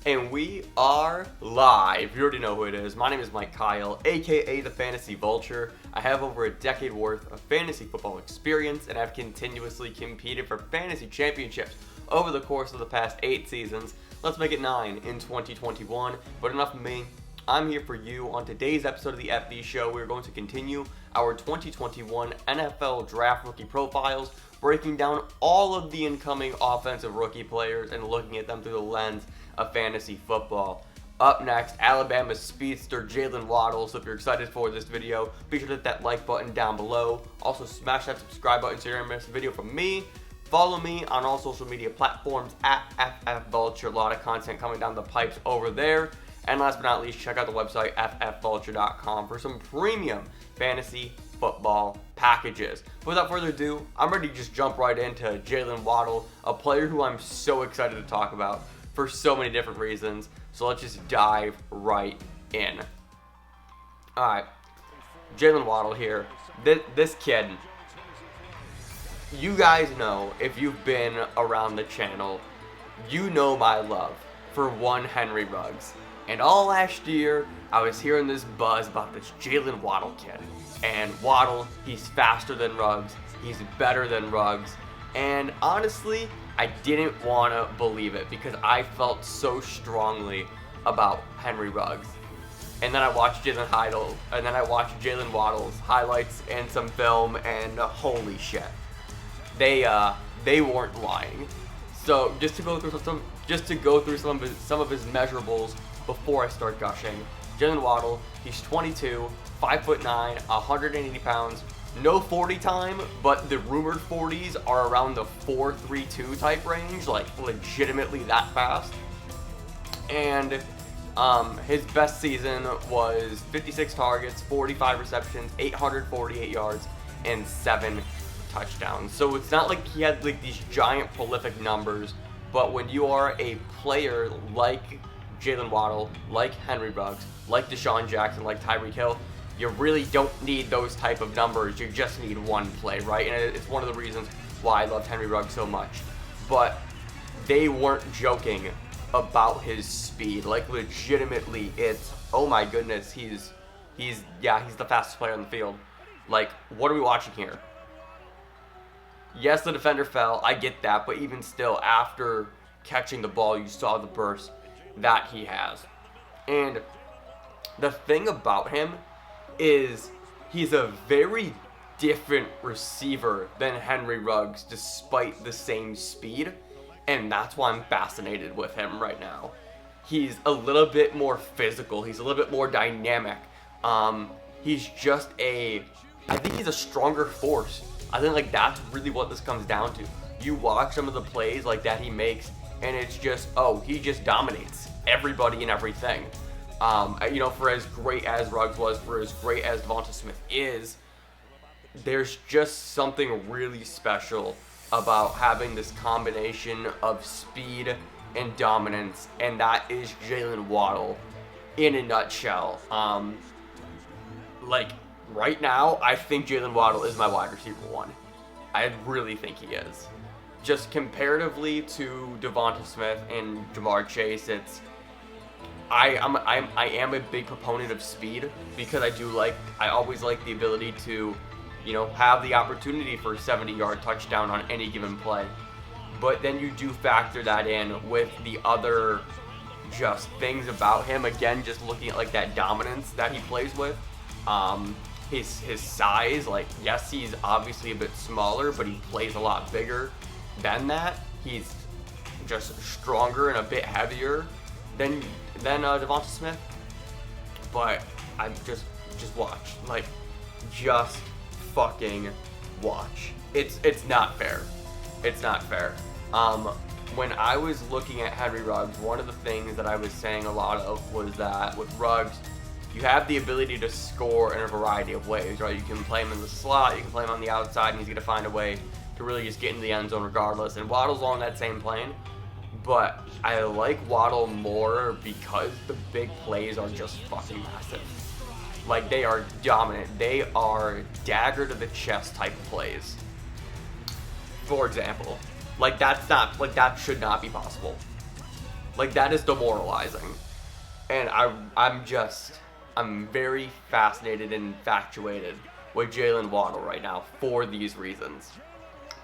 And we are live. You already know who it is. My name is Mike Kyle, aka the Fantasy Vulture. I have over a decade worth of fantasy football experience, and I've continuously competed for fantasy championships over the course of the past 8 seasons. Let's make it 9 in 2021. But enough of me. I'm here for you. On today's episode of the FV Show, we're going to continue our 2021 NFL Draft Rookie Profiles, breaking down all of the incoming offensive rookie players and looking at them through the lens of fantasy football. Up next, Alabama's speedster Jaylen Waddle. So if you're excited for this video, be sure to hit that like button down below. Also smash that subscribe button so you don't miss a video from me. Follow me on all social media platforms at FFVulture. A lot of content coming down the pipes over there. And last but not least, check out the website ffvulture.com for some premium fantasy football packages. But without further ado, I'm ready to just jump right into Jaylen Waddle, a player who I'm so excited to talk about for so many different reasons. So let's just dive right in. Alright, Jaylen Waddle here. This kid, you guys know, if you've been around the channel, you know my love for one Henry Ruggs. And all last year, I was hearing this buzz about this Jaylen Waddle kid. And Waddle, he's faster than Ruggs, he's better than Ruggs. And honestly, I didn't want to believe it because I felt so strongly about Henry Ruggs. And then I watched Jaylen Waddle's highlights and some film, and holy shit, they weren't lying. So just to go through some of his measurables before I start gushing. Jaylen Waddle, he's 22, 5'9", 180 pounds. No 40 time, but the rumored 40s are around the 4.32 type range, like legitimately that fast. And his best season was 56 targets, 45 receptions, 848 yards, and 7 touchdowns. So it's not like he had like these giant prolific numbers, but when you are a player like Jaylen Waddle, like Henry Ruggs, like Deshaun Jackson, like Tyreek Hill, you really don't need those type of numbers. You just need one play, right? And it's one of the reasons why I loved Henry Ruggs so much. But they weren't joking about his speed. Like legitimately, it's, oh my goodness, he's the fastest player on the field. Like, what are we watching here? Yes, the defender fell. I get that, but even still, after catching the ball, you saw the burst that he has. And the thing about him is he's a very different receiver than Henry Ruggs despite the same speed, and that's why I'm fascinated with him right now. He's a little bit more physical, he's a little bit more dynamic. He's just I think he's a stronger force. I think like that's really what this comes down to. You watch some of the plays like that he makes, and it's just, oh, he just dominates everybody and everything. For as great as Ruggs was, for as great as Devonta Smith is, there's just something really special about having this combination of speed and dominance, and that is Jaylen Waddle in a nutshell. Like, right now, I think Jaylen Waddle is my wide receiver 1. I really think he is. Just comparatively to Devonta Smith and Jamar Chase, I am a big proponent of speed because I always like the ability to, have the opportunity for a 70-yard touchdown on any given play. But then you do factor that in with the other just things about him. Again, just looking at like that dominance that he plays with. His size, like, yes, he's obviously a bit smaller, but he plays a lot bigger than that. He's just stronger and a bit heavier than Devonta Smith. But I'm just watch. Like, just fucking watch. It's not fair. It's not fair. When I was looking at Henry Ruggs, one of the things that I was saying a lot of was that with Ruggs, you have the ability to score in a variety of ways, right? You can play him in the slot, you can play him on the outside, and he's going to find a way to really just get into the end zone regardless. And Waddle's on that same plane, but I like Waddle more because the big plays are just fucking massive. Like, they are dominant. They are dagger to the chest type of plays. For example, that should not be possible. Like, that is demoralizing. And I'm very fascinated and infatuated with Jaylen Waddle right now for these reasons.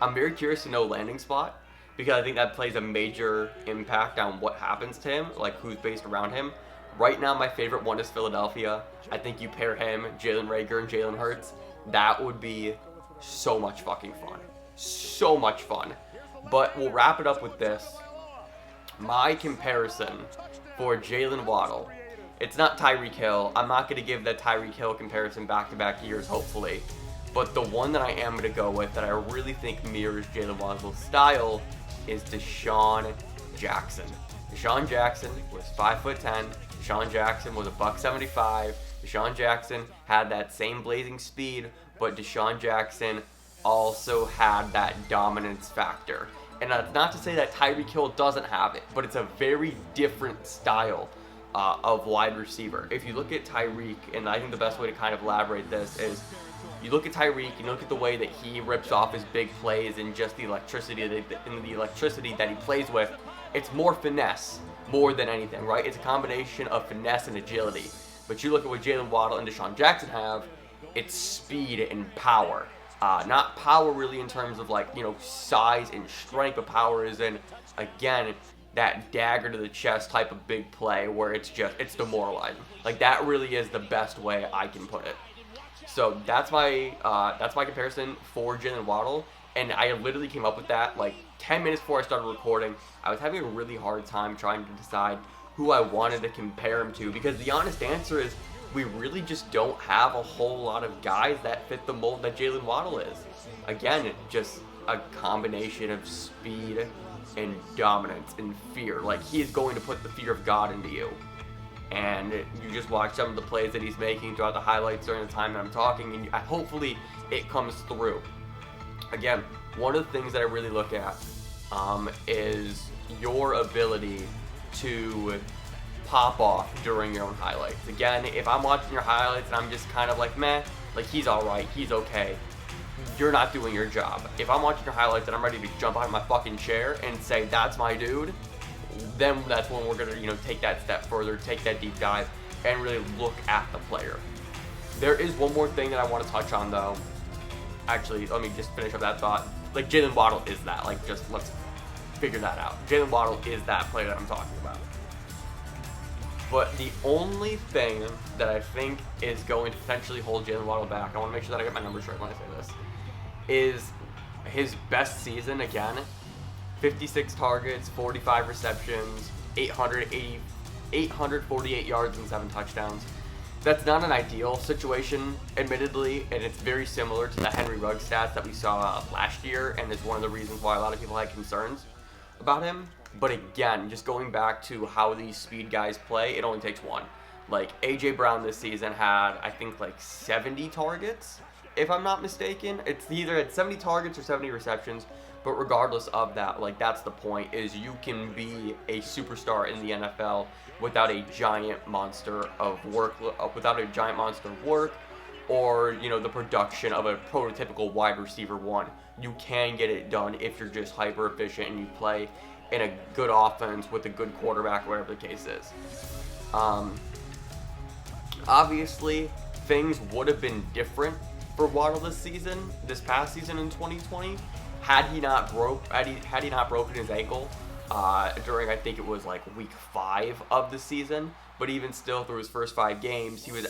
I'm very curious to know landing spot, because I think that plays a major impact on what happens to him, like who's based around him. Right now, my favorite one is Philadelphia. I think you pair him, Jalen Reagor, and Jalen Hurts. That would be so much fucking fun. So much fun. But we'll wrap it up with this. My comparison for Jaylen Waddle, it's not Tyreek Hill. I'm not going to give that Tyreek Hill comparison back-to-back years, hopefully. But the one that I am going to go with that I really think mirrors Jaylen Waddle's style is Deshaun Jackson. Deshaun Jackson was 5'10". Deshaun Jackson was a $175. Deshaun Jackson had that same blazing speed, but Deshaun Jackson also had that dominance factor. And that's not to say that Tyreek Hill doesn't have it, but it's a very different style of wide receiver. If you look at Tyreek, and I think the best way to kind of elaborate this is, you look at Tyreek, you look at the way that he rips off his big plays and just the electricity that he plays with. It's more finesse more than anything, right? It's a combination of finesse and agility. But you look at what Jaylen Waddle and Deshaun Jackson have, it's speed and power. Not power really in terms of like, size and strength, but power is in, again, that dagger to the chest type of big play where it's demoralizing. Like, that really is the best way I can put it. So that's my comparison for Jaylen Waddle, and I literally came up with that like 10 minutes before I started recording. I was having a really hard time trying to decide who I wanted to compare him to, because the honest answer is we really just don't have a whole lot of guys that fit the mold that Jaylen Waddle is. Again, it's just a combination of speed and dominance and fear. Like, he is going to put the fear of God into you. And you just watch some of the plays that he's making throughout the highlights during the time that I'm talking, and hopefully it comes through. Again, one of the things that I really look at is your ability to pop off during your own highlights. Again, if I'm watching your highlights and I'm just kind of like, meh, like he's alright, he's okay, you're not doing your job. If I'm watching your highlights and I'm ready to jump out of my fucking chair and say, that's my dude, then that's when we're gonna, take that step further, take that deep dive, and really look at the player. There is one more thing that I want to touch on, though. Actually, let me just finish up that thought. Like, Jaylen Waddle is that. Like, just let's figure that out. Jaylen Waddle is that player that I'm talking about. But the only thing that I think is going to potentially hold Jaylen Waddle back, I want to make sure that I get my numbers right when I say this, is his best season again. 56 targets, 45 receptions, 848 yards and 7 touchdowns. That's not an ideal situation, admittedly, and it's very similar to the Henry Ruggs stats that we saw last year, and is one of the reasons why a lot of people had concerns about him. But again, just going back to how these speed guys play, it only takes one. Like, A.J. Brown this season had, I think, like 70 targets, if I'm not mistaken. It's either at 70 targets or 70 receptions. But regardless of that, like, that's the point, is you can be a superstar in the NFL without a giant monster of work, or, the production of a prototypical wide receiver one. You can get it done if you're just hyper efficient and you play in a good offense with a good quarterback, whatever the case is. Obviously, things would have been different for Waddle this past season in 2020. Had he not broken his ankle during, I think it was like week 5 of the season, but even still, through his first 5 games, he had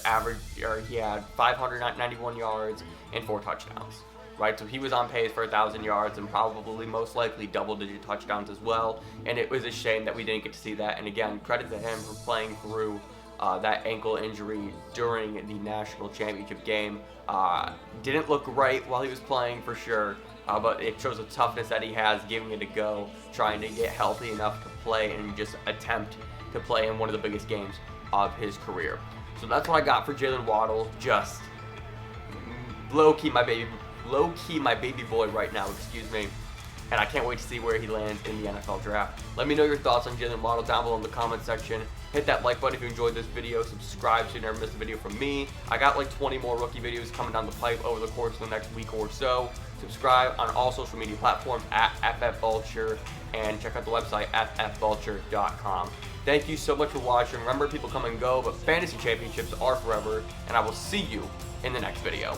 591 yards and 4 touchdowns, right? So he was on pace for 1,000 yards and probably most likely double-digit touchdowns as well. And it was a shame that we didn't get to see that. And again, credit to him for playing through that ankle injury during the national championship game. Didn't look great while he was playing, for sure. But it shows the toughness that he has, giving it a go, trying to get healthy enough to play and just attempt to play in one of the biggest games of his career. So that's what I got for Jaylen Waddle. Just low-key my baby boy right now, excuse me. and I can't wait to see where he lands in the NFL draft. Let me know your thoughts on Jaylen Waddle down below in the comment section. Hit that like button if you enjoyed this video. Subscribe so you never miss a video from me. I got like 20 more rookie videos coming down the pipe over the course of the next week or so. Subscribe on all social media platforms at FFVulture, and check out the website ffvulture.com. Thank you so much for watching. Remember, people come and go, but fantasy championships are forever, and I will see you in the next video.